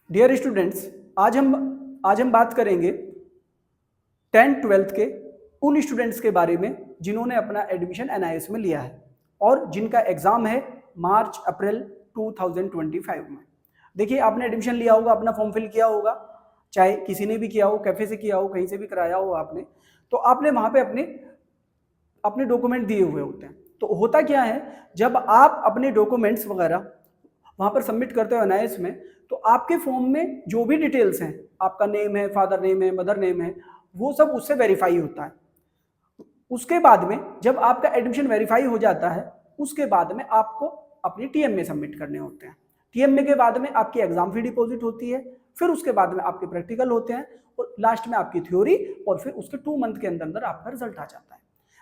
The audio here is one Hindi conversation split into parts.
डियर स्टूडेंट्स, आज हम बात करेंगे 10th-12th के उन स्टूडेंट्स के बारे में जिन्होंने अपना एडमिशन एनआईएस में लिया है और जिनका एग्जाम है मार्च अप्रैल 2025 में। देखिए, आपने एडमिशन लिया होगा, अपना फॉर्म फिल किया होगा, चाहे किसी ने भी किया हो, कैफे से किया हो, कहीं से भी कराया हो आपने, तो आपने वहां पे अपने डॉक्यूमेंट दिए हुए होते हैं। तो होता क्या है, जब आप अपने डॉक्यूमेंट्स वगैरह वहां पर सबमिट करते हो एनआईएस में, तो आपके फॉर्म में जो भी डिटेल्स हैं, आपका नेम है, फादर नेम है, मदर नेम है, वो सब उससे वेरीफाई होता है। उसके बाद में जब आपका एडमिशन वेरीफाई हो जाता है, उसके बाद में आपको अपनी टीएमए सबमिट करने होते हैं। टीएमए के बाद में आपकी एग्जाम फी डिपॉजिट होती है, फिर उसके बाद में आपके प्रैक्टिकल होते हैं और लास्ट में आपकी थ्योरी, और फिर उसके 2 मंथ के अंदर आपका रिजल्ट आ जाता है।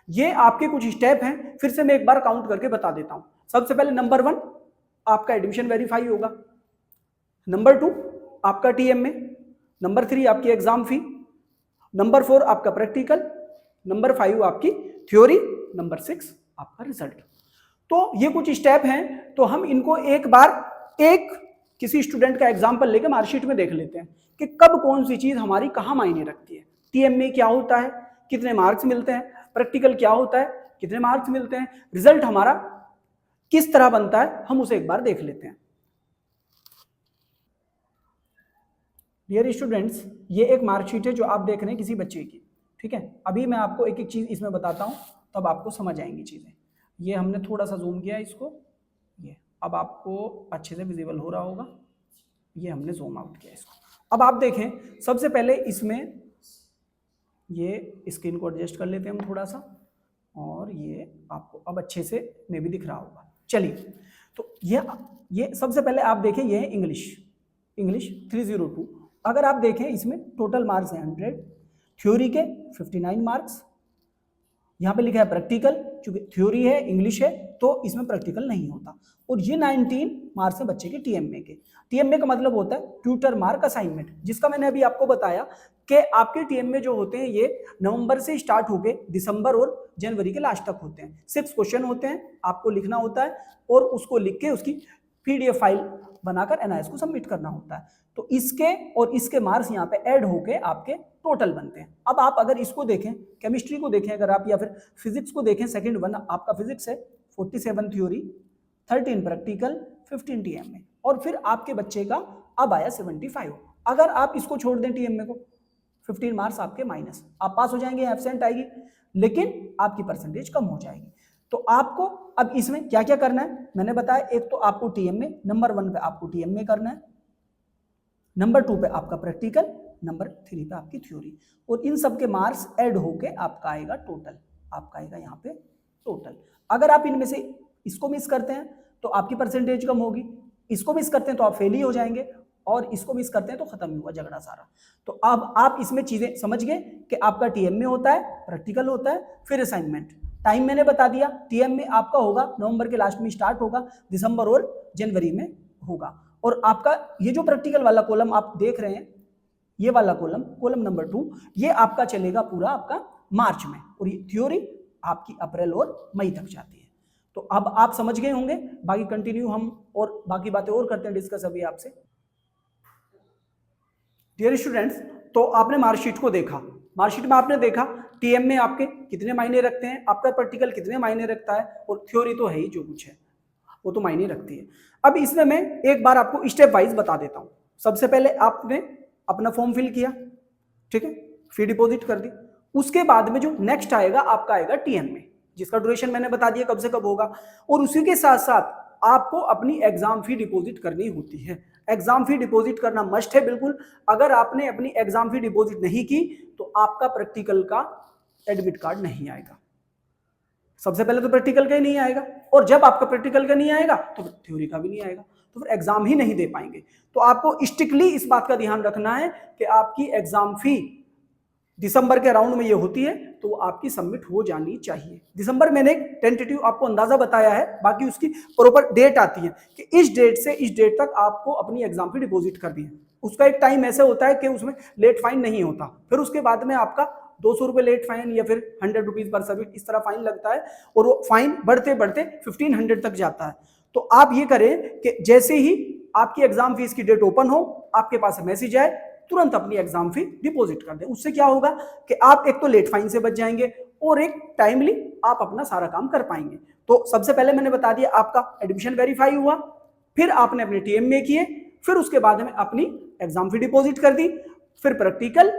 ये आपके कुछ स्टेप हैं, फिर से मैं एक बार काउंट करके बता देता हूं। सबसे पहले नंबर 1 आपका एडमिशन वेरीफाई होगा, नंबर 2 आपका टीएमए, नंबर 3 आपकी एग्जाम फी, नंबर 4 आपका प्रैक्टिकल, नंबर 5 आपकी थ्योरी, नंबर 6 आपका रिजल्ट। तो ये कुछ स्टेप हैं, तो हम इनको एक बार किसी स्टूडेंट का एग्जांपल लेकर मार्कशीट में देख लेते हैं कि कब कौन सी चीज हमारी कहां मायने रखती है। टीएमए क्या होता है, कितने मार्क्स मिलते हैं, प्रैक्टिकल क्या होता है, कितने मार्क्स मिलते हैं, रिजल्ट हमारा किस तरह बनता है, हम उसे एक बार देख लेते हैं। डियर स्टूडेंट्स, ये एक मार्कशीट है जो आप देख रहे हैं किसी बच्चे की, ठीक है। अभी मैं आपको एक एक चीज इसमें बताता हूं, तब आपको समझ आएंगी चीजें। ये हमने थोड़ा सा जूम किया इसको, ये अब आपको अच्छे से विजिबल हो रहा होगा। ये हमने जूम आउट किया इसको। अब आप देखें, सबसे पहले इसमें ये स्क्रीन को एडजस्ट कर लेते हैं हम थोड़ा सा, और ये आपको अब अच्छे से मे भी दिख रहा होगा। चलिए, तो ये सबसे पहले आप देखें, ये है इंग्लिश 302। अगर आप देखें, इसमें टोटल मार्क्स हैं 100, थ्योरी के 59 मार्क्स, यहाँ पे लिखा है प्रैक्टिकल, क्योंकि थ्योरी है, इंग्लिश है, तो इसमें प्रैक्टिकल नहीं होता। और ये 19 मार्क्स है बच्चे के टीएमए के। टीएमए का मतलब होता है ट्यूटर मार्क असाइनमेंट, जिसका मैंने अभी आपको बताया कि आपके टीएमए जो होते हैं ये नवंबर से स्टार्ट होके दिसंबर और जनवरी के लास्ट तक होते हैं। 6 क्वेश्चन होते हैं, आपको लिखना होता है और उसको लिख के उसकी पीडीएफ फाइल बनाकर एनआईएस को सबमिट करना होता है। तो इसके और इसके मार्क्स यहाँ पे ऐड होके आपके टोटल बनते हैं। अब आप अगर इसको देखें, केमिस्ट्री को देखें अगर आप, या फिर फिजिक्स को देखें, सेकंड वन आपका फिजिक्स है, 47 थ्योरी, 13 प्रैक्टिकल, 15 टीएमए, और फिर आपके बच्चे का अब आया 75। अगर आप इसको छोड़ दें टीएमए को, 15 मार्क्स आपके माइनस, आप पास हो जाएंगे, एब्सेंट आएगी, लेकिन आपकी परसेंटेज कम हो जाएगी। तो आपको अब इसमें क्या क्या करना है मैंने बताया। एक तो आपको टीएमए, नंबर 1 पे आपको टीएमए करना है, नंबर 2 पे आपका प्रैक्टिकल, नंबर 3 पे आपकी थ्योरी, और इन सब के मार्क्स ऐड होके आपका आएगा टोटल, आपका आएगा यहाँ पे टोटल। अगर आप इनमें से इसको मिस करते हैं तो आपकी परसेंटेज कम होगी, इसको मिस करते हैं तो आप फेल ही हो जाएंगे, और इसको मिस करते हैं तो खत्म ही हुआ झगड़ा सारा। तो अब आप इसमें चीजें समझ गए कि आपका टीएमए होता है, प्रैक्टिकल होता है, फिर असाइनमेंट। टाइम मैंने बता दिया, टीएमए आपका होगा नवंबर के लास्ट में स्टार्ट होगा, दिसंबर और जनवरी में होगा। और आपका ये जो प्रैक्टिकल वाला कॉलम आप देख रहे हैं, ये वाला कॉलम नंबर 2, ये आपका चलेगा पूरा आपका मार्च में, और ये थ्योरी आपकी अप्रैल और मई तक जाती है। तो अब आप समझ गए होंगे, बाकी कंटिन्यू हम और बाकी बातें और करते हैं डिस्कस अभी आपसे। डियर स्टूडेंट्स, तो आपने मार्कशीट को देखा, मार्कशीट में आपने देखा टीएमए आपके कितने मायने रखते हैं, आपका प्रैक्टिकल कितने मायने रखता है, और थ्योरी तो है ही, जो कुछ है वो तो मायने रखती है। अब इसमें मैं एक बार आपको स्टेप वाइज बता देता हूं। सबसे पहले आपने अपना फॉर्म फिल किया, ठीक है, फी डिपॉजिट कर दी। उसके बाद में जो नेक्स्ट आएगा आपका आएगा टीएमए, जिसका ड्यूरेशन मैंने बता दिया कब से कब होगा, और उसी के साथ साथ आपको अपनी एग्जाम फी डिपॉजिट करनी होती है। एग्जाम फी डिपॉजिट करना मस्ट है बिल्कुल। अगर आपने अपनी एग्जाम फी डिपॉजिट नहीं की तो आपका प्रैक्टिकल का एडमिट कार्ड नहीं आएगा। सबसे पहले तो प्रैक्टिकल का ही नहीं आएगा, और जब आपका प्रैक्टिकल का नहीं आएगा तो थ्योरी का भी नहीं आएगा, तो फिर एग्जाम ही नहीं दे पाएंगे। तो आपको स्ट्रिक्टली इस बात का ध्यान रखना है कि आपकी एग्जाम फी दिसंबर के राउंड में ये होती है तो वो आपकी सबमिट हो जानी चाहिए। दिसंबर मैंने एक टेंटेटिव आपको अंदाजा बताया है, बाकी उसकी प्रॉपर डेट आती है कि इस डेट से इस डेट तक आपको अपनी एग्जाम फी डिपॉजिट कर दी है। उसका एक टाइम ऐसे होता है कि उसमें लेट फाइन नहीं होता, फिर उसके बाद में आपका 200 रुपए लेट फाइन या फिर 100 रुपीज पर सबमिट, इस तरह फाइन लगता है, और वो फाइन बढ़ते बढ़ते 1500 तक जाता है। तो आप ये करें कि जैसे ही आपकी एग्जाम फीस की डेट ओपन हो, आपके पास मैसेज आए, तुरंत अपनी एग्जाम फी डिपॉजिट कर दें। उससे क्या होगा कि आप एक तो लेट फाइन से बच जाएंगे और एक टाइमली आप अपना सारा काम कर पाएंगे। तो सबसे पहले मैंने बता दिया, आपका एडमिशन वेरीफाई हुआ, फिर आपने अपने टीएम में किए, फिर उसके बाद में अपनी एग्जाम फी डिपॉजिट कर दी, फिर प्रैक्टिकल,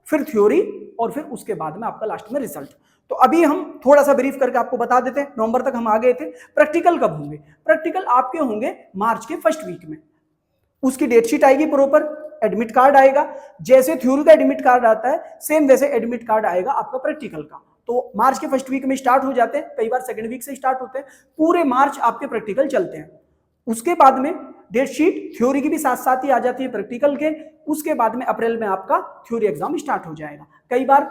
फिर थ्योरी, और फिर उसके बाद में आपका लास्ट में रिजल्ट। तो अभी हम थोड़ा सा ब्रीफ करके आपको बता देते हैं, नवंबर तक हम आ गए थे। प्रैक्टिकल कब होंगे? प्रैक्टिकल आपके होंगे मार्च के फर्स्ट वीक में। उसकी डेट शीट आएगी प्रॉपर, एडमिट कार्ड आएगा, जैसे थ्योरी का एडमिट कार्ड आता है सेम वैसे एडमिट कार्ड आएगा आपका प्रैक्टिकल का। तो मार्च के फर्स्ट वीक में स्टार्ट हो जाते हैं, कई बार सेकंड वीक से स्टार्ट होते हैं, पूरे मार्च आपके प्रैक्टिकल चलते हैं। उसके बाद में डेट शीट थ्योरी की भी साथ साथ ही आ जाती है प्रैक्टिकल के। उसके बाद में अप्रैल में आपका थ्योरी एग्जाम स्टार्ट हो जाएगा। कई बार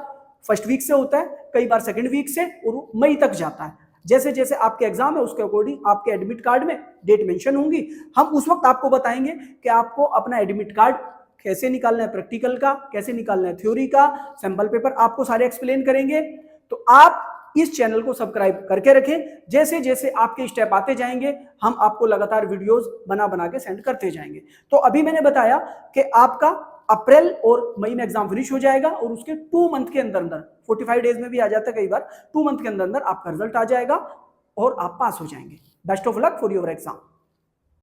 फर्स्ट वीक से होता है, कई बार सेकंड वीक से, और मई तक जाता है। जैसे जैसे आपके एग्जाम है उसके अकॉर्डिंग आपके एडमिट कार्ड में डेट मेंशन होंगी। हम उस वक्त आपको बताएंगे कि आपको अपना एडमिट कार्ड कैसे निकालना है, प्रैक्टिकल का कैसे निकालना है, थ्योरी का सैंपल पेपर आपको सारे एक्सप्लेन करेंगे। तो आप इस चैनल को सब्सक्राइब करके रखें, जैसे जैसे आपके स्टेप आते जाएंगे हम आपको लगातार वीडियोस बना बना के सेंड करते जाएंगे। तो अभी मैंने बताया कि आपका अप्रैल और मई में एग्जाम फिनिश हो जाएगा, और उसके 2 मंथ के अंदर अंदर, 45 डेज में भी आ जाता है कई बार, 2 मंथ के अंदर अंदर आपका रिजल्ट आ जाएगा और आप पास हो जाएंगे। Best of luck for your exam.